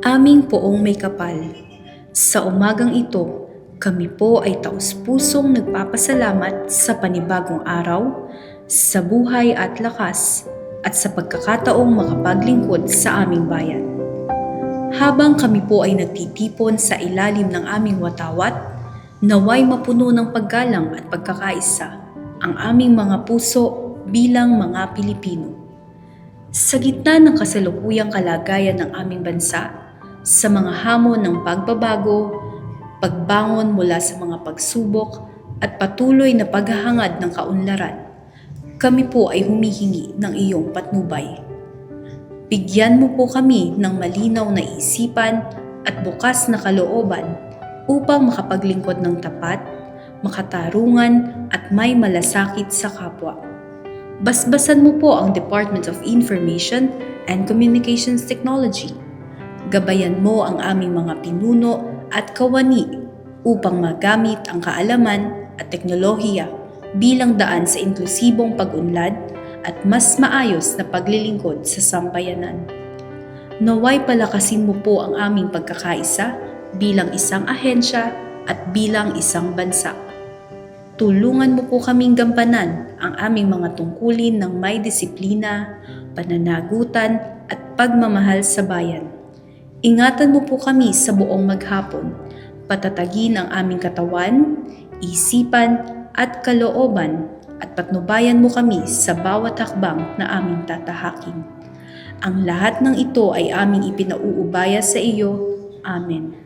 Aming poong may kapal, sa umagang ito, kami po ay taus-pusong nagpapasalamat sa panibagong araw, sa buhay at lakas, at sa pagkakataong makapaglingkod sa aming bayan. Habang kami po ay nagtitipon sa ilalim ng aming watawat, naway mapuno ng paggalang at pagkakaisa ang aming mga puso bilang mga Pilipino. Sa gitna ng kasalukuyang kalagayan ng aming bansa, sa mga hamon ng pagbabago, pagbangon mula sa mga pagsubok at patuloy na paghahangad ng kaunlaran, kami po ay humihingi ng iyong patnubay. Bigyan mo po kami ng malinaw na isipan at bukas na kalooban upang makapaglingkod ng tapat, makatarungan at may malasakit sa kapwa. Basbasan mo po ang Department of Information and Communications Technology. Gabayan mo ang aming mga pinuno at kawani upang magamit ang kaalaman at teknolohiya bilang daan sa inklusibong pag-unlad at mas maayos na paglilingkod sa sambayanan. Naway palakasin mo po ang aming pagkakaisa bilang isang ahensya at bilang isang bansa. Tulungan mo po kaming gampanan ang aming mga tungkulin ng may disiplina, pananagutan at pagmamahal sa bayan. Ingatan mo po kami sa buong maghapon, patatagin ang aming katawan, isipan at kalooban at patnubayan mo kami sa bawat hakbang na aming tatahakin. Ang lahat ng ito ay aming ipinauubaya sa iyo. Amen.